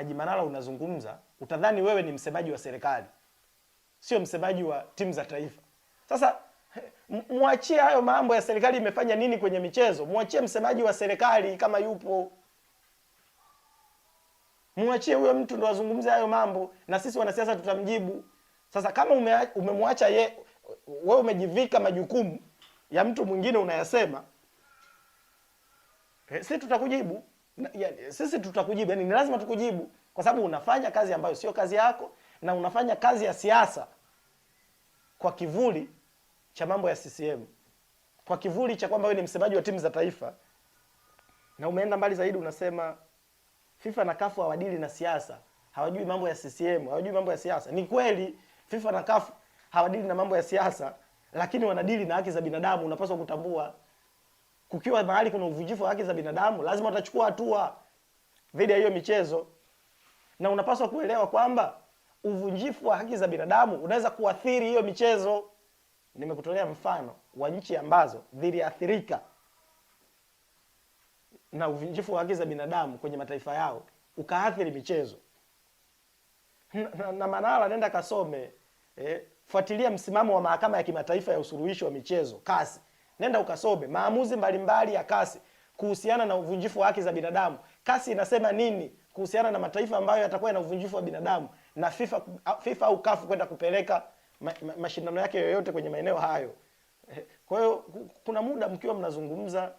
Haji Manara unazungumza, utadhani wewe ni msemaji wa serikali, sio msemaji wa timu za taifa. Sasa muachie hayo mambo ya serikali imefanya nini kwenye michezo, muachie msemaji wa serikali kama yupo, muachie huyo mtu ndo azungumze hayo mambo, na sisi wanasiasa tutamjibu. Sasa kama umemwacha wewe, umejivika majukumu ya mtu mwingine unayasema, sisi tutakujibu. Sisi tutakujibu, yani ni lazima tukujibu, kwa sababu unafanya kazi ambayo sio kazi yako, na unafanya kazi ya siasa kwa kivuli cha mambo ya CCM, kwa kivuli cha kwamba wewe ni msemaji wa timu za taifa. Na umeenda mbali zaidi, unasema FIFA na CAF hawadili na siasa, hawajui mambo ya CCM, hawajui mambo ya siasa. Ni kweli FIFA na CAF hawadili na mambo ya siasa, lakini wanadili na haki za binadamu. Unapaswa kutambua, kukiwa mahali kuna uvunjifu wa haki za binadamu, lazima watachukua hatua dhidi ya hiyo michezo. Na unapaswa kuelewa kwamba uvunjifu wa haki za binadamu unaweza kuathiri hiyo michezo. Nimekutolea mfano wa nchi ambazo ziliathirika na uvunjifu wa haki za binadamu kwenye mataifa yao, ukaathiri michezo. Na Manara, nenda kasome, fuatilia msimamo wa mahakama ya kimataifa ya usuluhishi wa michezo, CAS. Nenda ukasome maamuzi mbalimbali ya CAS kuhusiana na uvunjifu wa haki za binadamu. CAS inasema nini kuhusiana na mataifa ambayo yatakuwa na uvunjifu wa binadamu, na FIFA au CAF kwenda kupeleka mashindano yake yoyote kwenye maeneo hayo. Kwa hiyo kuna muda mkiwa mnazungumza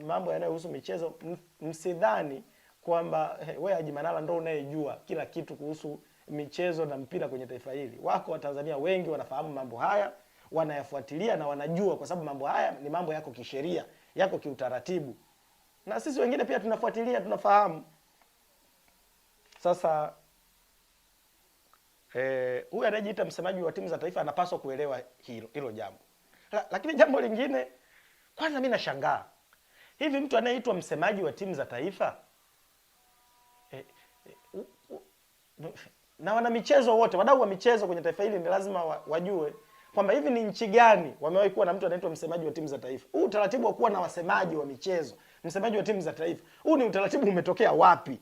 mambo yanayohusu michezo, msidhani kwamba wewe Haji Manara ndio unayejua kila kitu kuhusu michezo na mpira kwenye taifa hili. Wako Watanzania wengi wanafahamu mambo haya, wanayafuatilia na wanajua, kwa sababu mambo haya ni mambo yako kisheria, yako kiutaratibu. Na sisi wengine pia tunafuatilia, tunafahamu. Sasa huyu anayejiita msemaji wa timu za taifa anapaswa kuelewa hilo jambo. Lakini jambo lingine, kwanza mimi nashangaa, hivi mtu anayeitwa msemaji wa timu za taifa na wana michezo wote, wadau wa michezo kwenye taifa hili ni lazima wajue kwamba hivi ni nchi gani wamewahi kuwa na mtu anaitwa msemaji wa timu za taifa. Huu utaratibu wa kuwa na wasemaji wa michezo, msemaji wa timu za taifa, huu ni utaratibu umetokea wapi?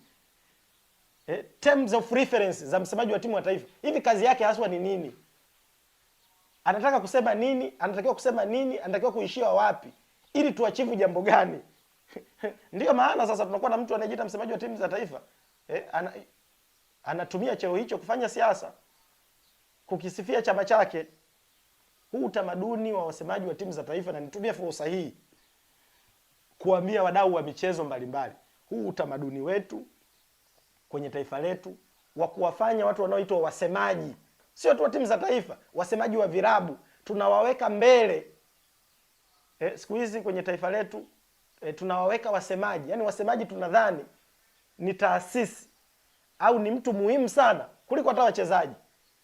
Terms of reference za msemaji wa timu ya taifa, hivi kazi yake haswa ni nini? Anataka kusema nini? Anatakiwa kusema nini? Anatakiwa kuishia wapi ili tuachivu jambo gani? Ndio maana sasa tunakuwa na mtu anayejiita msemaji wa timu za taifa, anatumia cheo hicho kufanya siasa, kukisifia chama chake. Huu utamaduni wa wasemaji wa timu za taifa, na nitumie fursa hii kuambia wadau wa michezo mbalimbali, huu utamaduni wetu kwenye taifa letu wa kuwafanya watu wanaoitwa wasemaji, sio tu wa timu za taifa, wasemaji wa virabu, tunawaweka mbele. Siku hizi kwenye taifa letu tunawaweka wasemaji, yani wasemaji tunadhani ni taasisi au ni mtu muhimu sana kuliko hata wachezaji.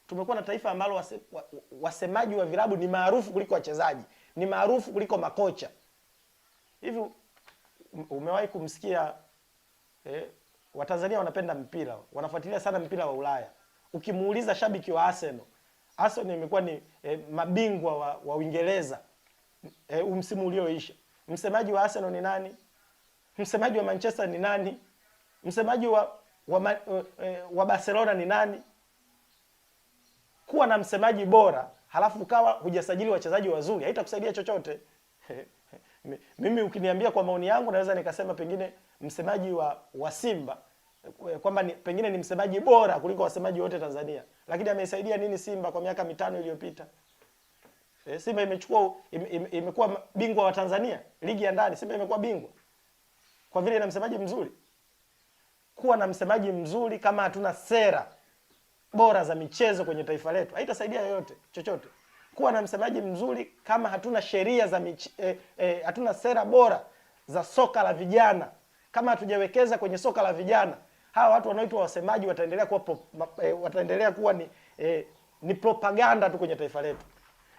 Tumekuwa na taifa ambalo wasemaji wa virabu ni maarufu kuliko wachezaji, ni maarufu kuliko makocha. Hivi umewahi kumsikia Watanzania wanapenda mpira, wanafuatilia sana mpira wa Ulaya. Ukimuuliza shabiki wa Arsenal imekuwa ni mabingwa wa Uingereza msimu ulioisha, msemaji wa Arsenal ni nani? Msemaji wa Manchester ni nani? Msemaji wa Barcelona ni nani? Kuwa na msemaji bora halafu ukawa hujasajili wachezaji wazuri haitakusaidia chochote. Mimi ukiniambia kwa maoni yangu, naweza nikasema pengine msemaji wa Simba kwamba pengine ni msemaji bora kuliko wasemaji wote Tanzania, lakini ameisaidia nini Simba kwa miaka 5 iliyopita? Simba imekuwa bingwa wa Tanzania, ligi ya ndani. Simba imekuwa bingwa kwa vile ina msemaji mzuri. Kuwa na msemaji mzuri kama hatuna sera bora za michezo kwenye taifa letu haitasaidia yoyote chochote. Kuwa na msemaji mzuri kama hatuna sheria za hatuna sera bora za soka la vijana, kama hatujawekeza kwenye soka la vijana, hawa watu wanaoitwa wasemaji wataendelea kuwa ni propaganda tu kwenye taifa letu.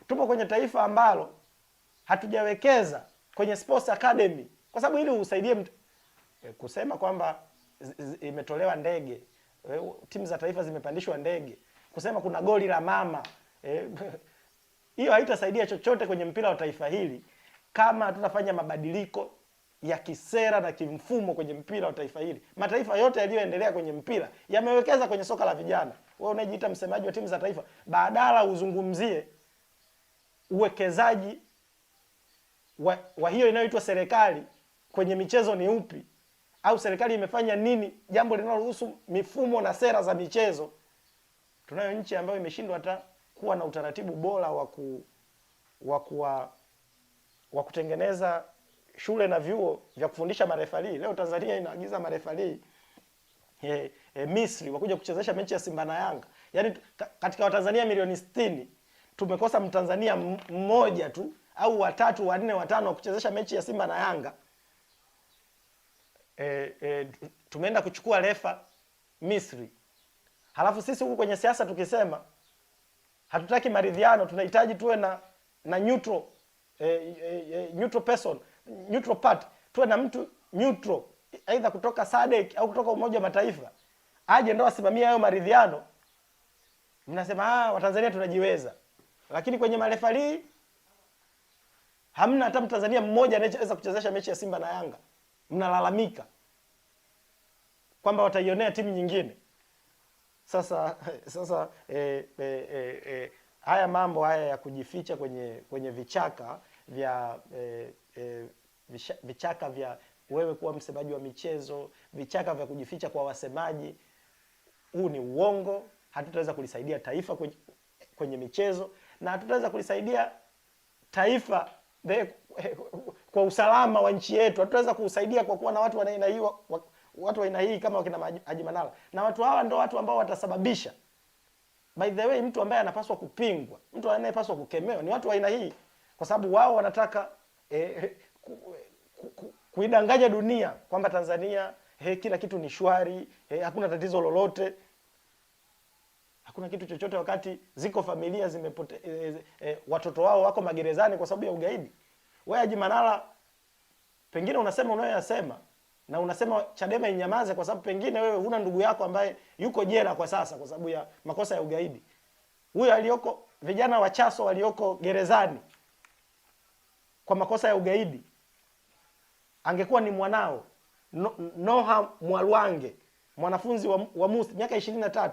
Tupo kwenye taifa ambalo hatujawekeza kwenye sports academy, kwa sababu ili usaidie kusema kwamba imetolewa ndege, timu za taifa zimepandishwa ndege, kusema kuna goli la mama, hiyo haitasaidia chochote kwenye mpira wa taifa hili kama tunafanya mabadiliko ya kisera na kimfumo kwenye mpira wa taifa hili. Mataifa yote yaliyoendelea kwenye mpira yamewekeza kwenye soka la vijana. Wewe unajiita msemaji wa timu za taifa, badala uzungumzie uwekezaji wa hiyo inayoitwa serikali kwenye michezo ni upi, au serikali imefanya nini jambo linalohusu mifumo na sera za michezo. Tunayo nchi ambayo imeshindwa hata kuwa na utaratibu bora wa kutengeneza shule na vyuo vya kufundisha marefali. Leo Tanzania inaagiza marefali Misri wakuja kuchezesha mechi ya Simba na Yanga. Yaani katika Watanzania milioni 60 tumekosa Mtanzania mmoja tu au watatu, wanne, watano wa kuchezesha mechi ya Simba na Yanga. Tumeenda kuchukua refa Misri. Halafu sisi huku kwenye siasa tukisema hatutaki maridhiano, tunahitaji tuwe na neutral neutral person, neutral party, tuwe na mtu neutral aidha kutoka SADC au kutoka Umoja wa Mataifa aje ndo asimamie hayo maridhiano. Mnasema Watanzania tunajiweza, lakini kwenye marefali hamna hata Mtanzania mmoja anayeweza kuchezesha mechi ya Simba na Yanga. Mnalalamika kwamba wataionea timu nyingine. Sasa haya mambo haya ya kujificha kwenye vichaka vya vichaka vya wewe kuwa msemaji wa michezo, vichaka vya kujificha kwa wasemaji, huu ni uongo. Hatutaweza kulisaidia taifa kwenye michezo, na hatutaweza kulisaidia taifa kwa usalama wa nchi yetu. Hatutaweza kusaidia kwa kuwa na watu wa aina hii kama wakina Haji Manara. Na watu hawa ndio watu ambao watasababisha, by the way, mtu ambaye anapaswa kupingwa, mtu anayepaswa kukemewa ni watu wa aina hii, kwa sababu wao wanataka kuidanganya dunia kwamba Tanzania kila kitu ni shwari, hakuna tatizo lolote, hakuna kitu chochote, wakati ziko familia watoto wao wako magerezani kwa sababu ya ugaidi. Wewe Haji Manara, pengine unasema unayoyasema na unasema Chadema inyamaze kwa sababu pengine wewe huna ndugu yako ambaye yuko jela kwa sasa kwa sababu ya makosa ya ugaidi. Huyo aliyoko, vijana wa Chaso walioko gerezani kwa makosa ya ugaidi, angekuwa ni mwanao Noha Mwalwange, mwanafunzi wa MUST, miaka 23,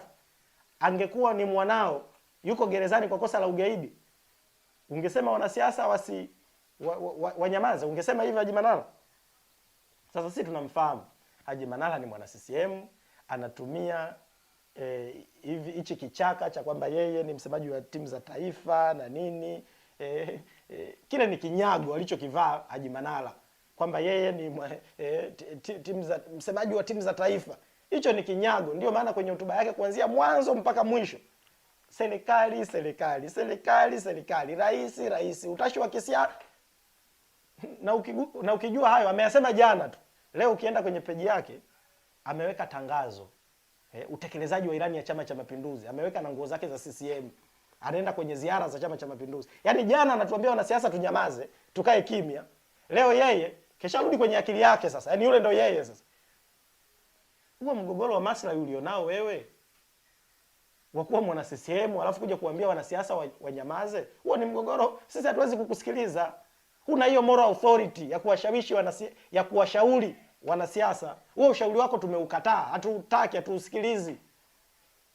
angekuwa ni mwanao yuko gerezani kwa kosa la ugaidi, ungesema wanasiasa wanyamaze? Ungesema hivyo Haji Manara? Sasa sisi tunamfahamu Haji Manara ni mwana CCM, anatumia hichi kichaka cha kwamba yeye ni msemaji wa timu za taifa na nini. Kile ni kinyago alichokivaa Haji Manara kwamba yeye ni msemaji wa timu za taifa. Hicho ni kinyago. Ndio maana kwenye hotuba yake kuanzia mwanzo mpaka mwisho, serikali serikali serikali serikali, rais, utashi wa kisiasa. Na ukijua hayo ameyasema jana tu. Leo ukienda kwenye peji yake ameweka tangazo utekelezaji wa ilani ya Chama cha Mapinduzi, ameweka na nguo zake za CCM, anaenda kwenye ziara za Chama cha Mapinduzi. Yaani jana anatuambia wanasiasa tunyamaze, tukae kimya. Leo yeye kesharudi kwenye akili yake sasa. Yaani yule ndo yeye sasa. Huo mgogoro wa maslahi ulionao wewe wakuwa mwana CCM alafu kuja kuambia wanasiasa wanyamaze, huo ni mgogoro. Sisi hatuwezi kukusikiliza. Huna hiyo moral authority ya kuwashawishi ya kuwashauri wanasiasa. Huo ushauri wako tumeukataa, hatutaki, hatuusikilizi.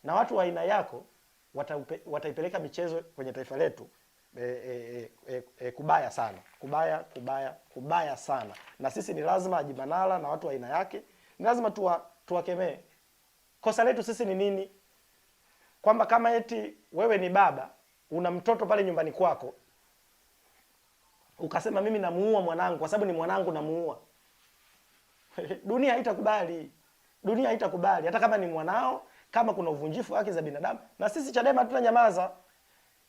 Na watu wa aina yako wataipeleka michezo kwenye taifa letu kubaya sana, kubaya sana. Na sisi ni lazima Haji Manara na watu wa aina yake ni lazima tuwakemee. Kosa letu sisi ni nini? Kwamba kama eti wewe ni baba, una mtoto pale nyumbani kwako, ukasema mimi namuua mwanangu kwa sababu ni mwanangu namuua. Dunia haitakubali. Dunia haitakubali. Hata kama ni mwanao, kama kuna uvunjifu wa haki za binadamu, na sisi Chadema tunanyamaza.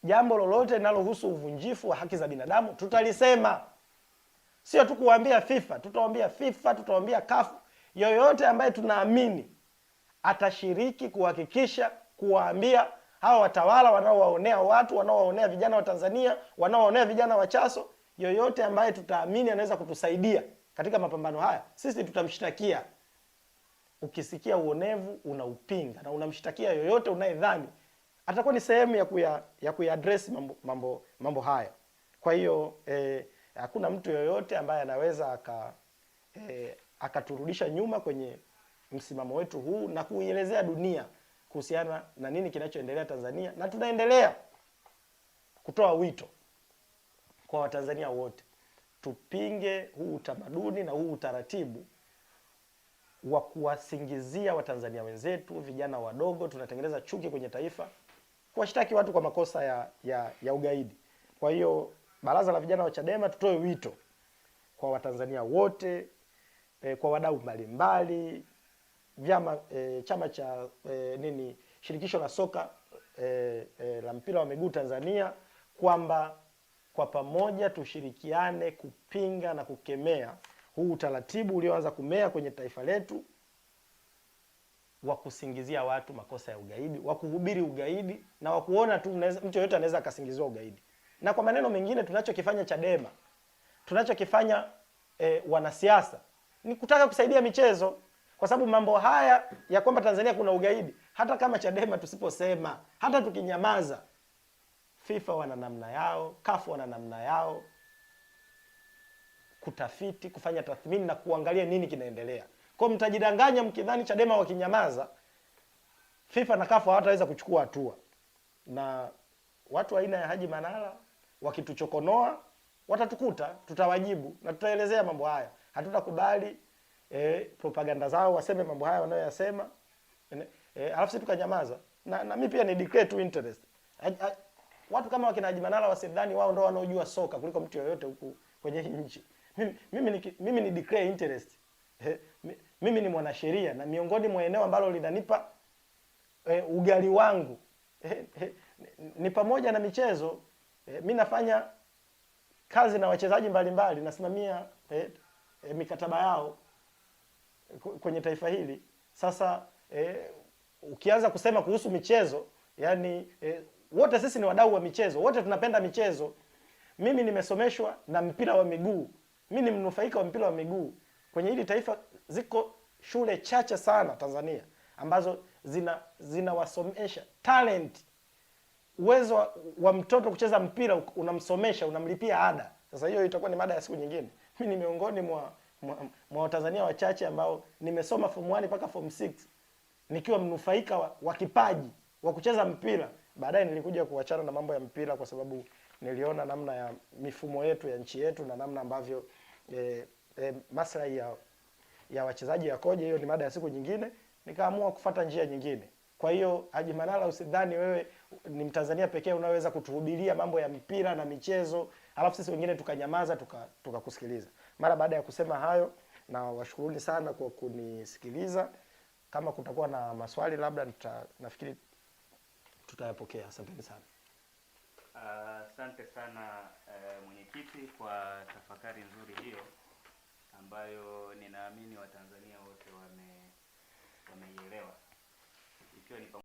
Jambo lolote linalohusu uvunjifu wa haki za binadamu tutalisema. Sio tu kuambia FIFA, tutawaambia FIFA, tutawaambia CAF, yoyote ambaye tunaamini atashiriki kuhakikisha kuwaambia hawa watawala wanaowaonea watu, wanaowaonea vijana wa Tanzania, wanaowaonea vijana wa Chaso, yoyote ambaye tutaamini anaweza kutusaidia katika mapambano haya, sisi tutamshtakia. Ukisikia uonevu unaupinga na unamshtakia yoyote unayedhani atakuwa ni sehemu ya kuyaddress mambo haya. Kwa hiyo hakuna mtu yoyote ambaye anaweza akaturudisha nyuma kwenye msimamo wetu huu na kuielezea dunia kuhusiana na nini kinachoendelea Tanzania, na tunaendelea kutoa wito kwa Watanzania wote tupinge huu utamaduni na huu utaratibu wa kuwasingizia Watanzania wenzetu, vijana wadogo, tunatengeneza chuki kwenye taifa, kuwashtaki watu kwa makosa ya ugaidi. Kwa hiyo baraza la vijana wa Chadema tutoe wito kwa Watanzania wote, kwa wadau mbalimbali, vyama, chama cha shirikisho la soka la mpira wa miguu Tanzania, kwamba kwa pamoja tushirikiane kupinga na kukemea huu utaratibu ulioanza kumea kwenye taifa letu wa kusingizia watu makosa ya ugaidi, wa kuhubiri ugaidi na wa kuona tu mtu yoyote anaweza akasingiziwa ugaidi. Na kwa maneno mengine, tunachokifanya Chadema, tunachokifanya wanasiasa ni kutaka kusaidia michezo, kwa sababu mambo haya ya kwamba Tanzania kuna ugaidi, hata kama Chadema tusiposema, hata tukinyamaza, FIFA wana namna yao, CAF wana namna yao kutafiti, kufanya tathmini na kuangalia nini kinaendelea. Kwa mtajidanganya mkidhani Chadema wakinyamaza FIFA na CAF hawataweza kuchukua hatua. Na watu aina ya Haji Manara wakituchokonoa watatukuta, tutawajibu na tutaelezea mambo haya. Hatutakubali propaganda zao waseme mambo haya wanayoyasema, alafu sisi tukanyamaza. Na mimi pia ni declare to interest. Watu kama wakina Haji Manara wasidhani wao ndio wanaojua soka kuliko mtu yoyote huku kwenye nchi. Mimi ni declare interest. Mimi ni mwanasheria, na miongoni mwa eneo ambalo linanipa ugali wangu ni pamoja na michezo. Mimi nafanya kazi na wachezaji mbalimbali, nasimamia mikataba yao kwenye taifa hili. Sasa ukianza kusema kuhusu michezo, yani wote sisi ni wadau wa michezo, wote tunapenda michezo. Mimi nimesomeshwa na mpira wa miguu, mimi ni mnufaika wa mpira wa miguu. Kwenye hili taifa ziko shule chache sana Tanzania ambazo zinawasomesha talent. Uwezo wa mtoto kucheza mpira unamsomesha, unamlipia ada. Sasa hiyo itakuwa ni mada ya siku nyingine. Mimi ni miongoni mwa Watanzania wachache ambao nimesoma form 1 mpaka form 6 nikiwa mnufaika wa kipaji wa kucheza mpira. Baadaye nilikuja kuachana na mambo ya mpira kwa sababu niliona namna ya mifumo yetu ya nchi yetu na namna ambavyo maslahi ya wachezaji yakoje. Hiyo ni mada ya siku nyingine, nikaamua kufuata njia nyingine. Kwa hiyo Haji Manara, usidhani wewe ni Mtanzania pekee unaweza kutuhubiria mambo ya mpira na michezo alafu sisi wengine tukanyamaza tukakusikiliza. Mara baada ya kusema hayo, na washukuruni sana kwa kunisikiliza. Kama kutakuwa na maswali labda nafikiri tutayapokea. Asante sana. Asante sana mwenyekiti kwa tafakari nzuri hiyo ambayo ninaamini Watanzania wote wameielewa, ikiwa ni